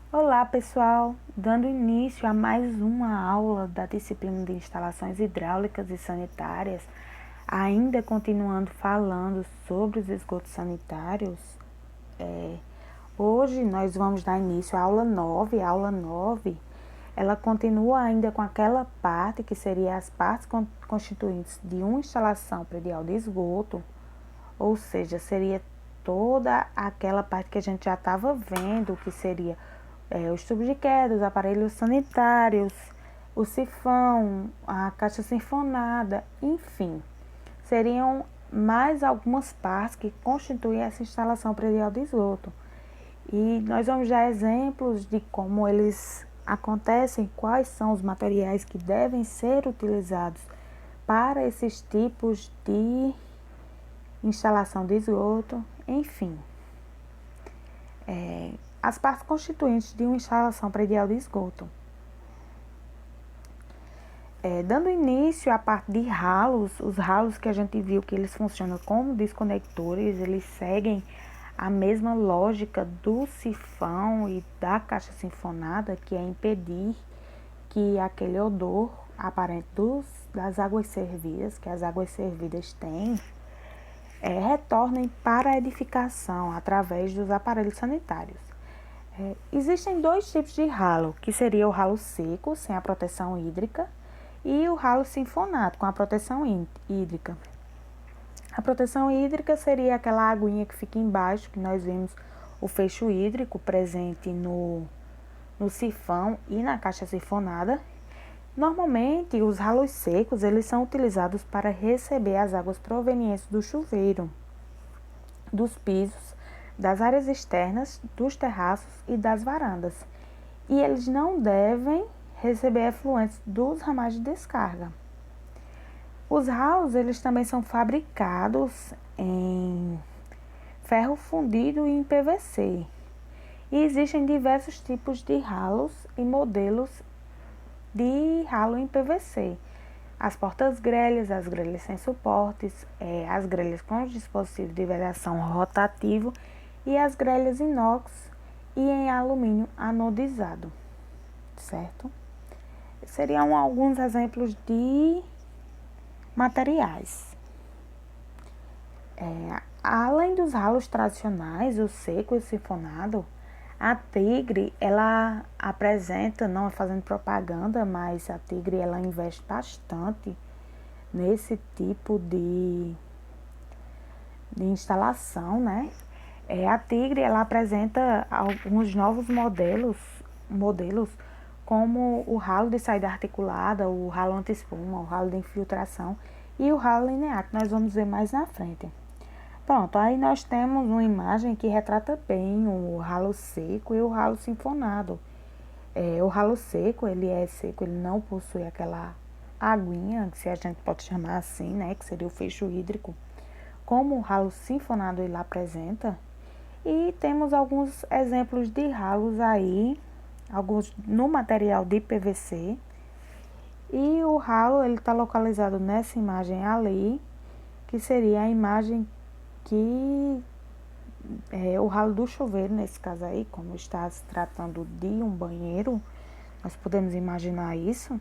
Olá, pessoal! Dando início a mais uma aula da disciplina de instalações hidráulicas e sanitárias, ainda continuando falando sobre os esgotos sanitários, hoje nós vamos dar início à aula 9. A aula 9, ela continua ainda com aquela parte que seria as partes constituintes de uma instalação predial de esgoto, ou seja, seria toda aquela parte que a gente já estava vendo, que seria os tubos de queda, os aparelhos sanitários, o sifão, a caixa sinfonada, enfim. Seriam mais algumas partes que constituem essa instalação predial de esgoto. E nós vamos dar exemplos de como eles acontecem, quais são os materiais que devem ser utilizados para esses tipos de instalação de esgoto, enfim. As partes constituintes de uma instalação predial de esgoto. Dando início à parte de ralos, os ralos que a gente viu que eles funcionam como desconectores, eles seguem a mesma lógica do sifão e da caixa sinfonada, que é impedir que aquele odor aparente das águas servidas, que as águas servidas têm, retornem para a edificação através dos aparelhos sanitários. Existem dois tipos de ralo, que seria o ralo seco, sem a proteção hídrica, e o ralo sinfonado, com a proteção hídrica. A proteção hídrica seria aquela aguinha que fica embaixo, que nós vemos o fecho hídrico presente no sifão e na caixa sifonada. Normalmente, os ralos secos eles são utilizados para receber as águas provenientes do chuveiro, dos pisos, das áreas externas, dos terraços e das varandas. E eles não devem receber efluentes dos ramais de descarga. Os ralos eles também são fabricados em ferro fundido e em PVC. E existem diversos tipos de ralos e modelos de ralo em PVC. As portas grelhas, as grelhas sem suportes, as grelhas com dispositivo de vedação rotativo e as grelhas inox e em alumínio anodizado, certo? Seriam alguns exemplos de materiais. Além dos ralos tradicionais, o seco e o sifonado, a Tigre, ela apresenta, não fazendo propaganda, mas a Tigre, ela investe bastante nesse tipo de instalação, né? A Tigre, ela apresenta alguns novos modelos como o ralo de saída articulada, o ralo anti-espuma, o ralo de infiltração e o ralo linear, que nós vamos ver mais na frente. Pronto, aí nós temos uma imagem que retrata bem o ralo seco e o ralo sinfonado. O ralo seco, ele é seco, ele não possui aquela aguinha, se a gente pode chamar assim, né, que seria o fecho hídrico, como o ralo sinfonado ele apresenta. E temos alguns exemplos de ralos aí, alguns no material de PVC. E o ralo ele está localizado nessa imagem ali, que seria a imagem que o ralo do chuveiro, nesse caso aí, como está se tratando de um banheiro, nós podemos imaginar isso.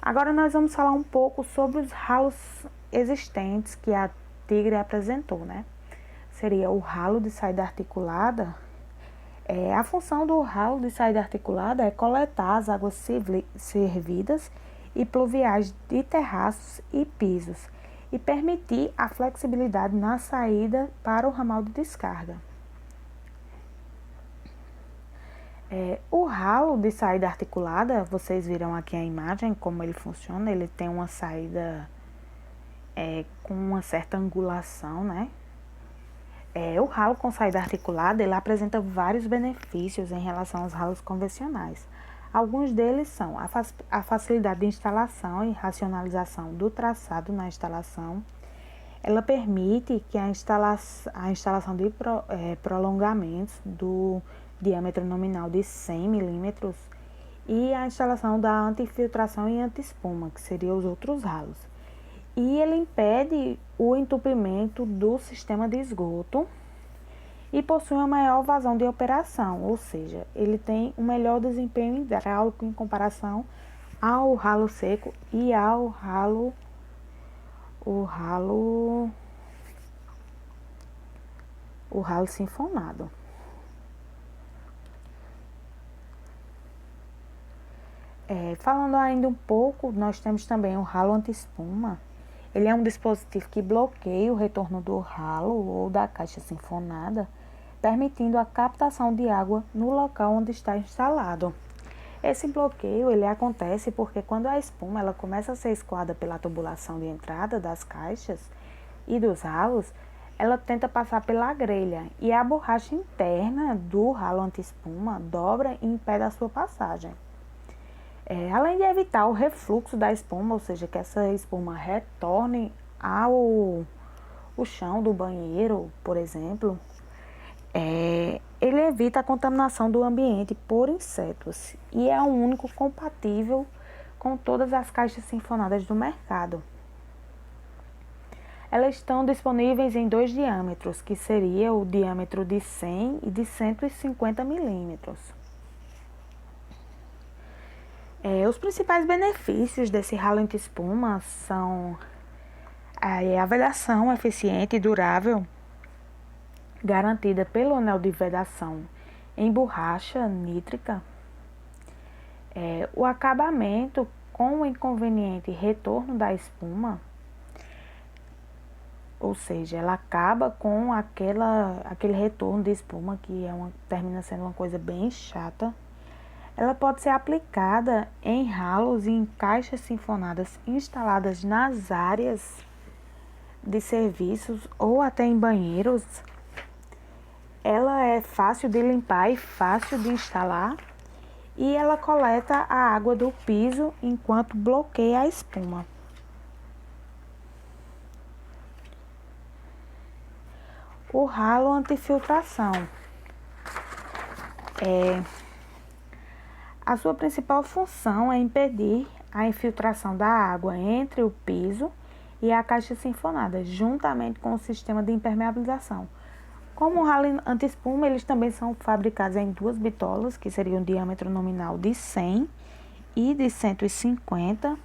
Agora nós vamos falar um pouco sobre os ralos existentes que a Tigre apresentou, né? Seria o ralo de saída articulada. A função do ralo de saída articulada é coletar as águas servidas e pluviais de terraços e pisos e permitir a flexibilidade na saída para o ramal de descarga. O ralo de saída articulada, vocês viram aqui a imagem, como ele funciona, ele tem uma saída com uma certa angulação, né? O ralo com saída articulada, ele apresenta vários benefícios em relação aos ralos convencionais. Alguns deles são a facilidade de instalação e racionalização do traçado na instalação. Ela permite que a instalação de prolongamentos do diâmetro nominal de 100 milímetros e a instalação da anti-infiltração e anti-espuma, que seriam os outros ralos. E ele impede o entupimento do sistema de esgoto e possui uma maior vazão de operação, ou seja, ele tem um melhor desempenho hidráulico em comparação ao ralo seco e ao ralo sinfonado. Falando ainda um pouco, nós temos também o ralo anti-espuma. Ele é um dispositivo que bloqueia o retorno do ralo ou da caixa sinfonada, permitindo a captação de água no local onde está instalado. Esse bloqueio ele acontece porque quando a espuma ela começa a ser escoada pela tubulação de entrada das caixas e dos ralos, ela tenta passar pela grelha e a borracha interna do ralo anti-espuma dobra e impede a sua passagem. Além de evitar o refluxo da espuma, ou seja, que essa espuma retorne ao o chão do banheiro, por exemplo, ele evita a contaminação do ambiente por insetos e é o único compatível com todas as caixas sinfonadas do mercado. Elas estão disponíveis em 2 diâmetros, que seria o diâmetro de 100 e de 150 milímetros. Os principais benefícios desse ralo anti-espuma são a vedação eficiente e durável, garantida pelo anel de vedação em borracha nítrica, o acabamento com o inconveniente retorno da espuma, ou seja, ela acaba com aquele retorno de espuma que termina sendo uma coisa bem chata. Ela pode ser aplicada em ralos e em caixas sinfonadas instaladas nas áreas de serviços ou até em banheiros. Ela é fácil de limpar e fácil de instalar e ela coleta a água do piso enquanto bloqueia a espuma. O ralo antifiltração. A sua principal função é impedir a infiltração da água entre o piso e a caixa sinfonada, juntamente com o sistema de impermeabilização. Como o ralo anti-espuma, eles também são fabricados em 2 bitolas, que seriam um diâmetro nominal de 100 e de 150.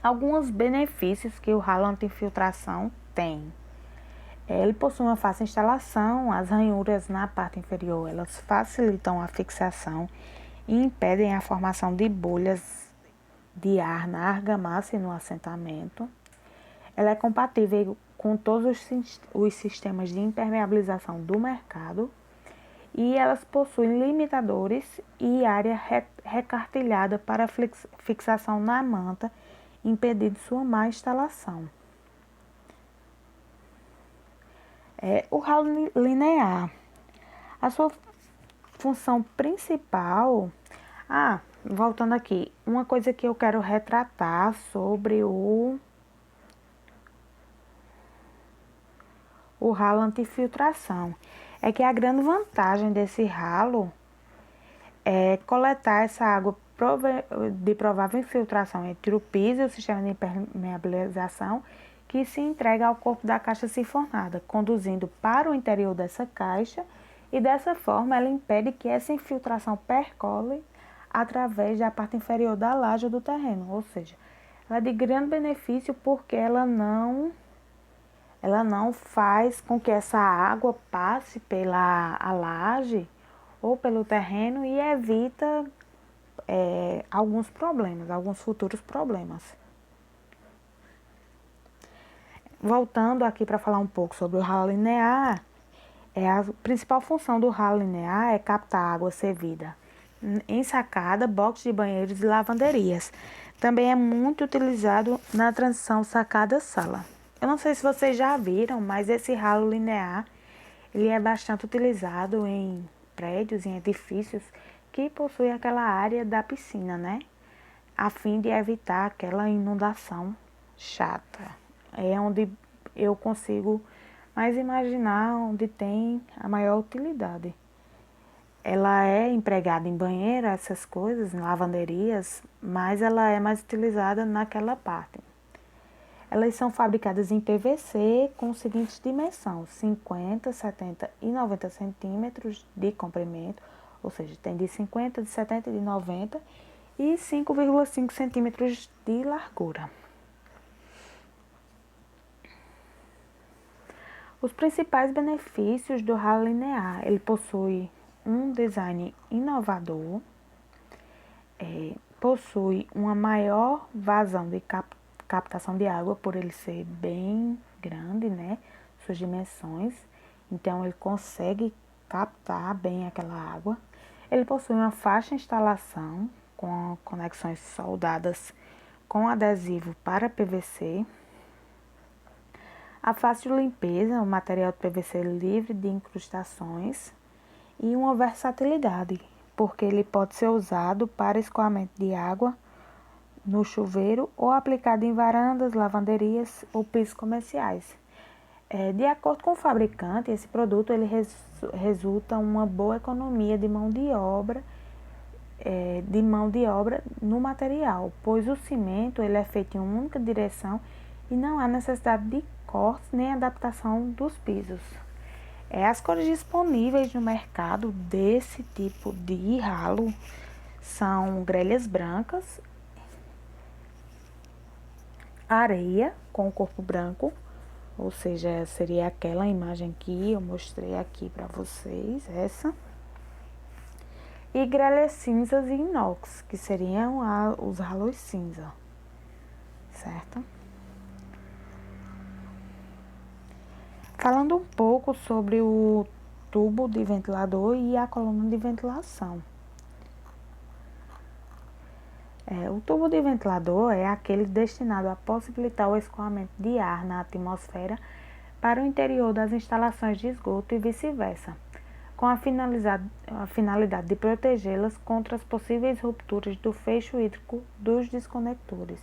Alguns benefícios que o ralo anti-infiltração tem. Ele possui uma fácil instalação, as ranhuras na parte inferior elas facilitam a fixação e impedem a formação de bolhas de ar na argamassa e no assentamento. Ela é compatível com todos os sistemas de impermeabilização do mercado e elas possuem limitadores e área recartilhada para fixação na manta, impedindo sua má instalação. O ralo linear. A sua função principal... voltando aqui, uma coisa que eu quero retratar sobre o ralo antifiltração é que a grande vantagem desse ralo é coletar essa água de provável infiltração entre o piso e o sistema de impermeabilização que se entrega ao corpo da caixa sinfonada, conduzindo para o interior dessa caixa e dessa forma ela impede que essa infiltração percole através da parte inferior da laje do terreno, ou seja, ela é de grande benefício porque ela não faz com que essa água passe pela laje ou pelo terreno e evita alguns futuros problemas. Voltando aqui para falar um pouco sobre o ralo linear, a principal função do ralo linear é captar água servida em sacada, box de banheiros e lavanderias. Também é muito utilizado na transição sacada-sala. Eu não sei se vocês já viram, mas esse ralo linear ele é bastante utilizado em prédios, em edifícios que possuem aquela área da piscina, né? A fim de evitar aquela inundação chata. É onde eu consigo mais imaginar onde tem a maior utilidade. Ela é empregada em banheiro, essas coisas, em lavanderias, mas ela é mais utilizada naquela parte. Elas são fabricadas em PVC com as seguintes dimensões: 50, 70 e 90 centímetros de comprimento, ou seja, tem de 50, de 70 e de 90, e 5,5 centímetros de largura. Os principais benefícios do ralo linear: ele possui um design inovador, possui uma maior vazão de captação de água, por ele ser bem grande, né, suas dimensões, então ele consegue captar bem aquela água. Ele possui uma faixa instalação com conexões soldadas com adesivo para PVC. A fácil limpeza, o material de PVC livre de incrustações, e uma versatilidade, porque ele pode ser usado para escoamento de água no chuveiro ou aplicado em varandas, lavanderias ou pisos comerciais. De acordo com o fabricante, esse produto ele resulta uma boa economia de mão de obra no material, pois o cimento ele é feito em uma única direção e não há necessidade de cortes nem adaptação dos pisos. As cores disponíveis no mercado desse tipo de ralo são grelhas brancas, areia com o corpo branco, ou seja, seria aquela imagem que eu mostrei aqui para vocês, essa. E grelhas cinzas e inox, que seriam os ralos cinza, certo? Falando um pouco sobre o tubo de ventilador e a coluna de ventilação. O tubo de ventilador é aquele destinado a possibilitar o escoamento de ar na atmosfera para o interior das instalações de esgoto e vice-versa, com a finalidade de protegê-las contra as possíveis rupturas do fecho hídrico dos desconectores.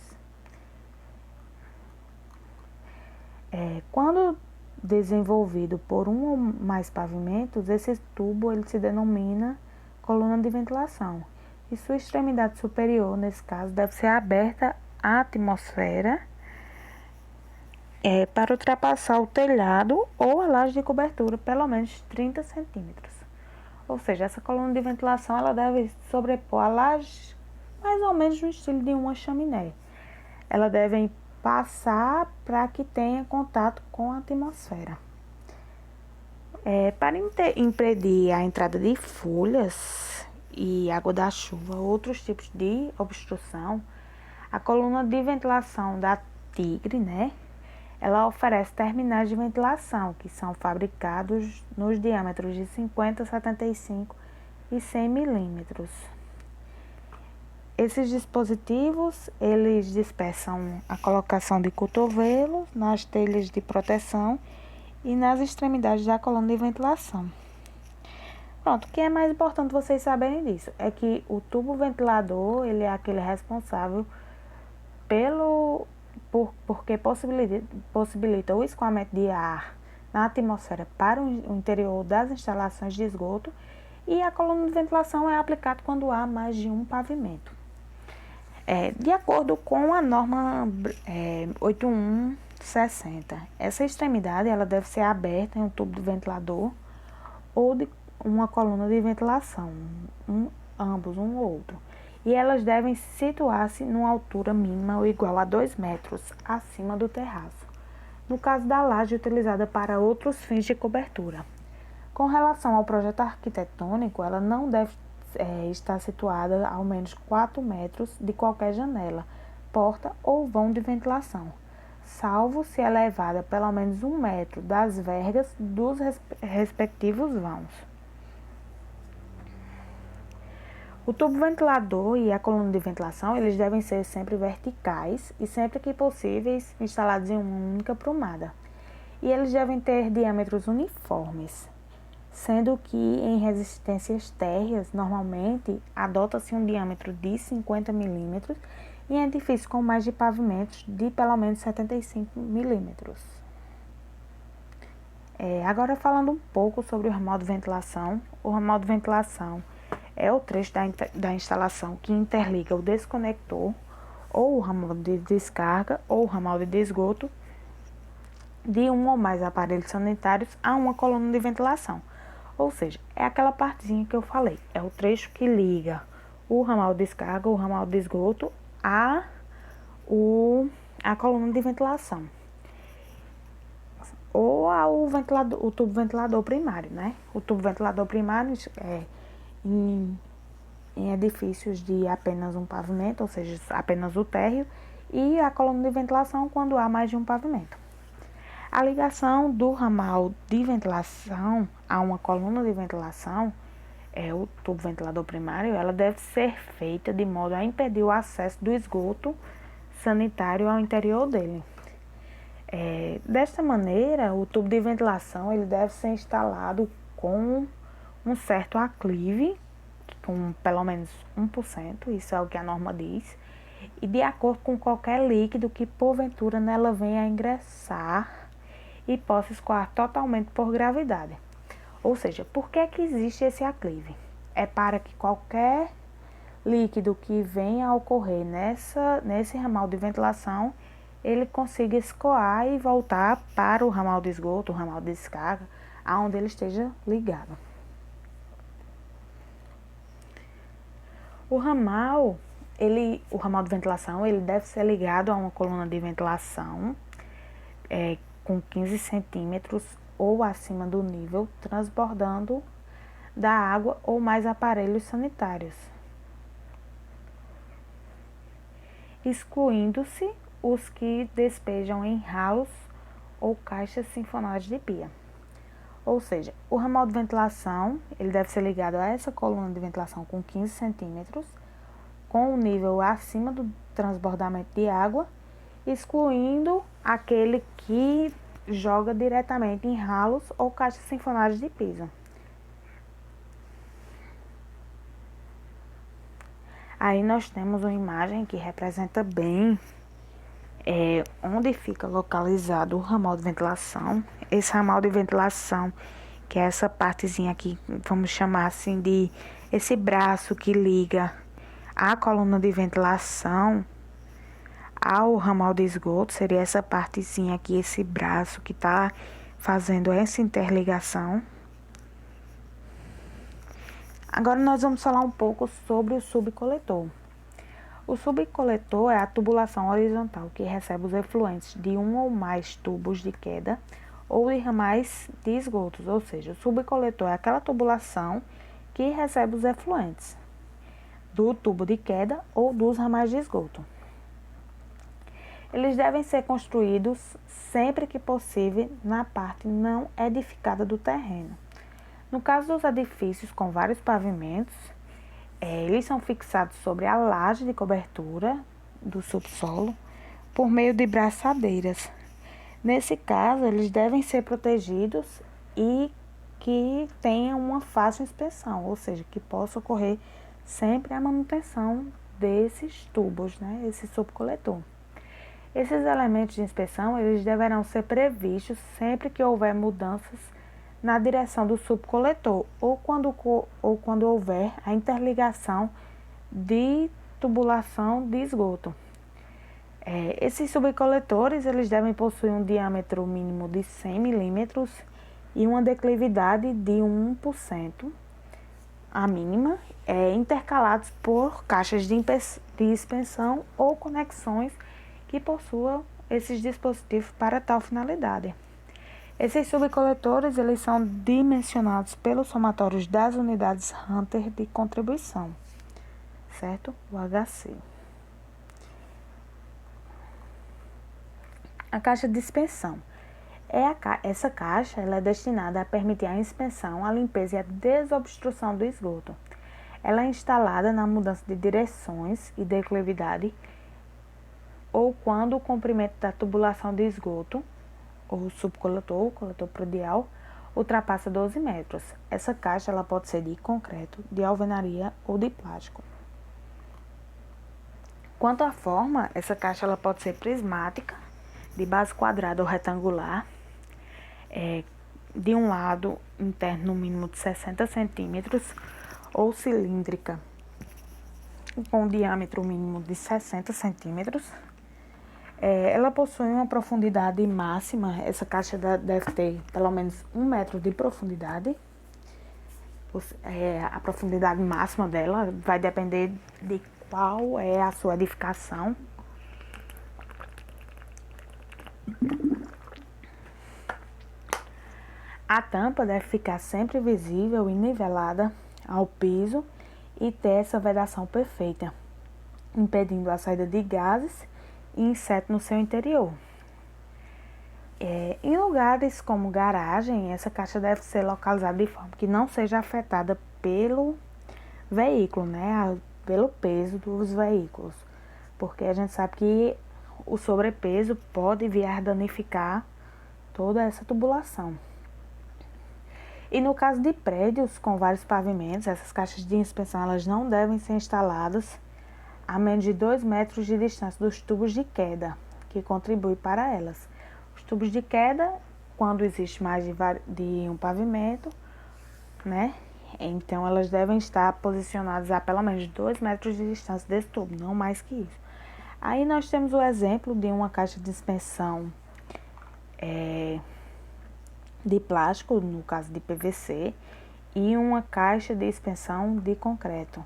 Quando desenvolvido por um ou mais pavimentos, esse tubo ele se denomina coluna de ventilação. E sua extremidade superior, nesse caso, deve ser aberta à atmosfera para ultrapassar o telhado ou a laje de cobertura, pelo menos 30 centímetros. Ou seja, essa coluna de ventilação ela deve sobrepor a laje mais ou menos no estilo de uma chaminé. Ela deve passar para que tenha contato com a atmosfera. Para impedir a entrada de folhas e água da chuva, outros tipos de obstrução, a coluna de ventilação da Tigre, né, ela oferece terminais de ventilação, que são fabricados nos diâmetros de 50, 75 e 100 milímetros. Esses dispositivos, eles dispersam a colocação de cotovelos nas telhas de proteção e nas extremidades da coluna de ventilação. Pronto, o que é mais importante vocês saberem disso é que o tubo ventilador, ele é aquele responsável porque possibilita o escoamento de ar na atmosfera para o interior das instalações de esgoto, e a coluna de ventilação é aplicada quando há mais de um pavimento. De acordo com a norma 8160, essa extremidade ela deve ser aberta em um tubo de ventilador ou de uma coluna de ventilação, ambos, um ou outro. E elas devem situar-se numa altura mínima ou igual a 2 metros acima do terraço, no caso da laje utilizada para outros fins de cobertura. Com relação ao projeto arquitetônico, ela não deve estar situada a ao menos 4 metros de qualquer janela, porta ou vão de ventilação, salvo se elevada pelo menos 1 metro das vergas dos respectivos vãos. O tubo ventilador e a coluna de ventilação, eles devem ser sempre verticais e, sempre que possíveis, instalados em uma única prumada. E eles devem ter diâmetros uniformes, sendo que em resistências térreas, normalmente, adota-se um diâmetro de 50 milímetros e em edifícios com mais de pavimentos de pelo menos 75 milímetros. Agora falando um pouco sobre o ramal de ventilação. O ramal de ventilação é o trecho da instalação que interliga o desconector ou o ramal de descarga ou o ramal de esgoto de um ou mais aparelhos sanitários a uma coluna de ventilação. Ou seja, é aquela partezinha que eu falei, é o trecho que liga o ramal de descarga ou o ramal de esgoto a coluna de ventilação. Ou ao ventilador, o tubo ventilador primário, né? O tubo ventilador primário é em edifícios de apenas um pavimento, ou seja, apenas o térreo, e a coluna de ventilação quando há mais de um pavimento. A ligação do ramal de ventilação a uma coluna de ventilação, o tubo ventilador primário, ela deve ser feita de modo a impedir o acesso do esgoto sanitário ao interior dele. Desta maneira, o tubo de ventilação ele deve ser instalado com um certo aclive, com pelo menos 1%, isso é o que a norma diz, e de acordo com qualquer líquido que porventura nela venha a ingressar e possa escoar totalmente por gravidade. Ou seja, por que existe esse aclive? É para que qualquer líquido que venha a ocorrer nesse ramal de ventilação, ele consiga escoar e voltar para o ramal de esgoto, o ramal de descarga, aonde ele esteja ligado. O ramal de ventilação, ele deve ser ligado a uma coluna de ventilação com 15 centímetros ou acima do nível, transbordando da água ou mais aparelhos sanitários, excluindo-se os que despejam em ralos ou caixas sinfonadas de pia. Ou seja, o ramal de ventilação ele deve ser ligado a essa coluna de ventilação com 15 centímetros, com o nível acima do transbordamento de água, excluindo aquele que joga diretamente em ralos ou caixas sinfonadas de piso. Aí nós temos uma imagem que representa bem onde fica localizado o ramal de ventilação. Esse ramal de ventilação, que é essa partezinha aqui, vamos chamar assim de esse braço que liga a coluna de ventilação ao ramal de esgoto, seria essa partezinha aqui, esse braço que está fazendo essa interligação. Agora nós vamos falar um pouco sobre o subcoletor. O subcoletor é a tubulação horizontal que recebe os efluentes de um ou mais tubos de queda ou de ramais de esgotos, ou seja, o subcoletor é aquela tubulação que recebe os efluentes do tubo de queda ou dos ramais de esgoto. Eles devem ser construídos sempre que possível na parte não edificada do terreno. No caso dos edifícios com vários pavimentos, eles são fixados sobre a laje de cobertura do subsolo por meio de braçadeiras. Nesse caso, eles devem ser protegidos e que tenham uma fácil inspeção, ou seja, que possa ocorrer sempre a manutenção desses tubos, né, esse subcoletor. Esses elementos de inspeção, eles deverão ser previstos sempre que houver mudanças na direção do subcoletor ou quando houver a interligação de tubulação de esgoto. Esses subcoletores eles devem possuir um diâmetro mínimo de 100 milímetros e uma declividade de 1%, a mínima, intercalados por caixas de expansão ou conexões que possuam esses dispositivos para tal finalidade. Esses subcoletores eles são dimensionados pelos somatórios das unidades Hunter de contribuição, certo? O HC. A caixa de expensão. Essa caixa ela é destinada a permitir a inspeção, a limpeza e a desobstrução do esgoto. Ela é instalada na mudança de direções e declividade ou quando o comprimento da tubulação de esgoto ou subcoletor, o coletor predial, ultrapassa 12 metros. Essa caixa ela pode ser de concreto, de alvenaria ou de plástico. Quanto à forma, essa caixa ela pode ser prismática, de base quadrada ou retangular, de um lado interno no mínimo de 60 centímetros, ou cilíndrica, com um diâmetro mínimo de 60 centímetros. Ela possui uma profundidade máxima, essa caixa deve ter pelo menos 1 metro de profundidade. A profundidade máxima dela vai depender de qual é a sua edificação. A tampa deve ficar sempre visível e nivelada ao piso e ter essa vedação perfeita, impedindo a saída de gases e insetos no seu interior. Em lugares como garagem, essa caixa deve ser localizada de forma que não seja afetada pelo veículo, né? Pelo peso dos veículos, porque a gente sabe que o sobrepeso pode vir a danificar toda essa tubulação. E no caso de prédios com vários pavimentos, essas caixas de inspeção elas não devem ser instaladas a menos de 2 metros de distância dos tubos de queda, que contribui para elas. Os tubos de queda, quando existe mais de um pavimento, né? Então elas devem estar posicionadas a pelo menos 2 metros de distância desse tubo, não mais que isso. Aí nós temos o exemplo de uma caixa de inspeção de plástico, no caso de PVC, e uma caixa de inspeção de concreto.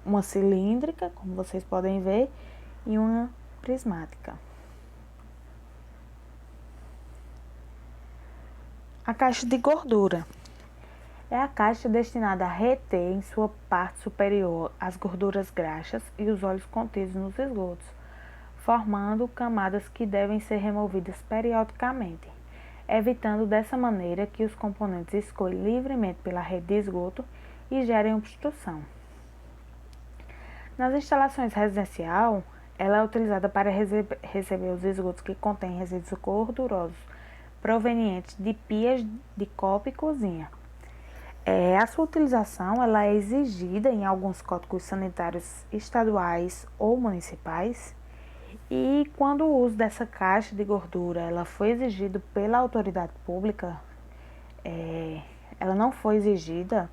Uma cilíndrica, como vocês podem ver, e uma prismática. A caixa de gordura é a caixa destinada a reter em sua parte superior as gorduras graxas e os óleos contidos nos esgotos, formando camadas que devem ser removidas periodicamente, evitando dessa maneira que os componentes escorram livremente pela rede de esgoto e gerem obstrução. Nas instalações residenciais, ela é utilizada para receber os esgotos que contêm resíduos gordurosos provenientes de pias de copa e cozinha. A sua utilização ela é exigida em alguns códigos sanitários estaduais ou municipais. E quando o uso dessa caixa de gordura ela foi exigido pela autoridade pública, ela não foi exigida,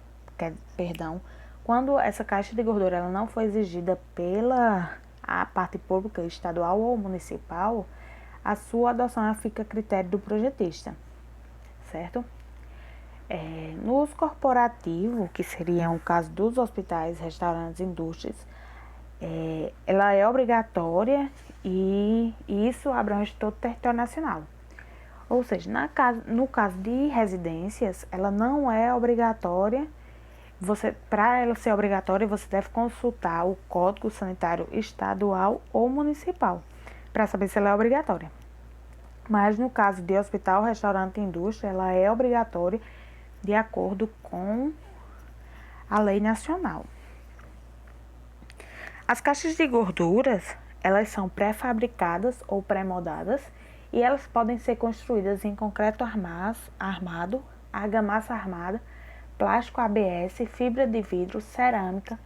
quando essa caixa de gordura ela não foi exigida pela a parte pública estadual ou municipal, a sua adoção fica a critério do projetista, certo? Nos corporativos, que seriam o caso dos hospitais, restaurantes, indústrias, ela é obrigatória e isso abrange todo o território nacional. Ou seja, no caso de residências, ela não é obrigatória. Para ela ser obrigatória, você deve consultar o Código Sanitário Estadual ou Municipal para saber se ela é obrigatória. Mas no caso de hospital, restaurante e indústria, ela é obrigatória de acordo com a lei nacional. As caixas de gorduras, elas são pré-fabricadas ou pré-moldadas e elas podem ser construídas em concreto armado, argamassa armada, plástico ABS, fibra de vidro, cerâmica,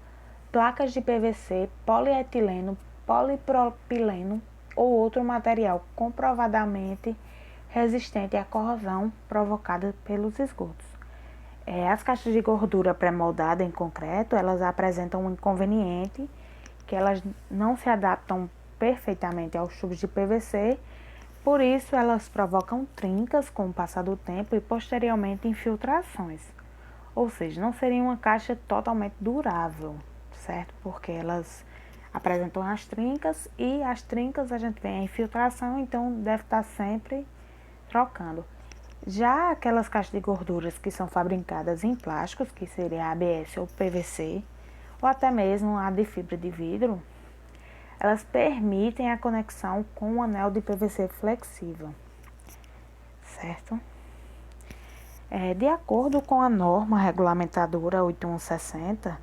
placas de PVC, polietileno, polipropileno ou outro material comprovadamente resistente à corrosão provocada pelos esgotos. As caixas de gordura pré-moldada em concreto, elas apresentam um inconveniente que elas não se adaptam perfeitamente aos tubos de PVC, por isso elas provocam trincas com o passar do tempo e posteriormente infiltrações. Ou seja, não seria uma caixa totalmente durável, certo? Porque elas apresentam as trincas e as trincas a gente vê a infiltração, então deve estar sempre trocando. Já aquelas caixas de gorduras que são fabricadas em plásticos, que seria ABS ou PVC, ou até mesmo a de fibra de vidro, elas permitem a conexão com um anel de PVC flexível, certo? De acordo com a norma regulamentadora 8160,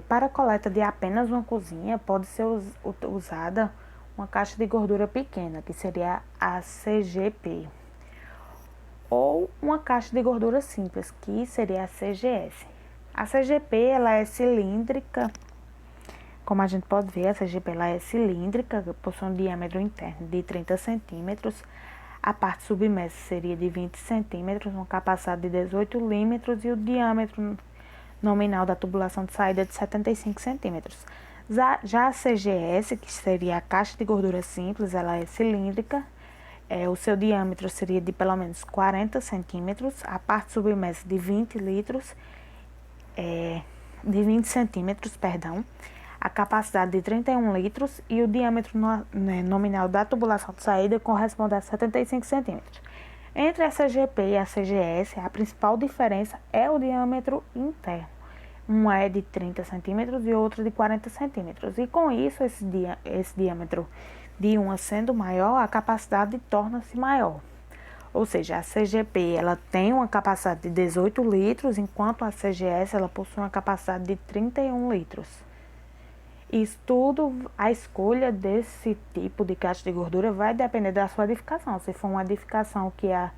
para a coleta de apenas uma cozinha, pode ser usada uma caixa de gordura pequena, que seria a CGP, ou uma caixa de gordura simples, que seria a CGS. A CGP ela é cilíndrica, como a gente pode ver, a CGP ela é cilíndrica, possui um diâmetro interno de 30 centímetros, a parte submersa seria de 20 centímetros, uma capacidade de 18 milímetros e o diâmetro nominal da tubulação de saída de 75 centímetros. Já a CGS, que seria a caixa de gordura simples, ela é cilíndrica. O seu diâmetro seria de pelo menos 40 centímetros, a parte submersa de 20 litros, de 20 centímetros, perdão, a capacidade de 31 litros e o diâmetro nominal da tubulação de saída corresponde a 75 centímetros. Entre a CGP e a CGS, a principal diferença é o diâmetro interno. Uma é de 30 centímetros e outra de 40 centímetros. E com isso, esse diâmetro de uma sendo maior, a capacidade torna-se maior. Ou seja, a CGP ela tem uma capacidade de 18 litros, enquanto a CGS ela possui uma capacidade de 31 litros. Isso tudo, a escolha desse tipo de caixa de gordura vai depender da sua edificação. Se for uma edificação que é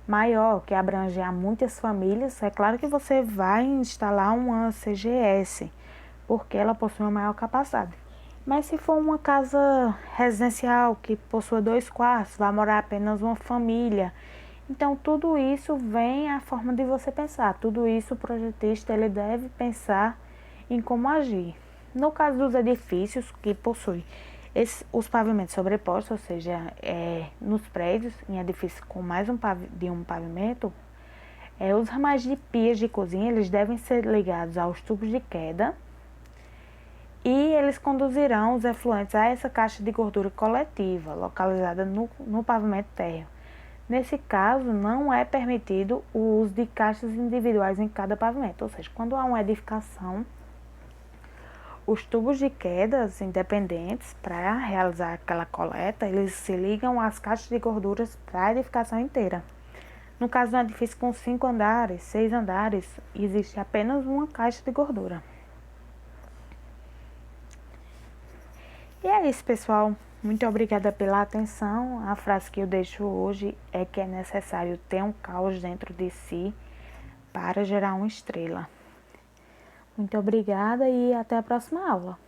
maior, que abrange a muitas famílias, é claro que você vai instalar uma CGS, porque ela possui uma maior capacidade. Mas se for uma casa residencial que possua 2 quartos, vai morar apenas uma família. Então tudo isso vem a forma de você pensar. Tudo isso o projetista ele deve pensar em como agir. No caso dos edifícios que possuem os pavimentos sobrepostos, ou seja, nos prédios, em edifícios com mais de um pavimento, os ramais de pias de cozinha eles devem ser ligados aos tubos de queda e eles conduzirão os efluentes a essa caixa de gordura coletiva, localizada no pavimento térreo. Nesse caso, não é permitido o uso de caixas individuais em cada pavimento, ou seja, quando há uma edificação, os tubos de quedas independentes para realizar aquela coleta, eles se ligam às caixas de gorduras para a edificação inteira. No caso de um edifício com 5 andares, 6 andares, existe apenas uma caixa de gordura. E é isso, pessoal. Muito obrigada pela atenção. A frase que eu deixo hoje é que é necessário ter um caos dentro de si para gerar uma estrela. Muito obrigada e até a próxima aula.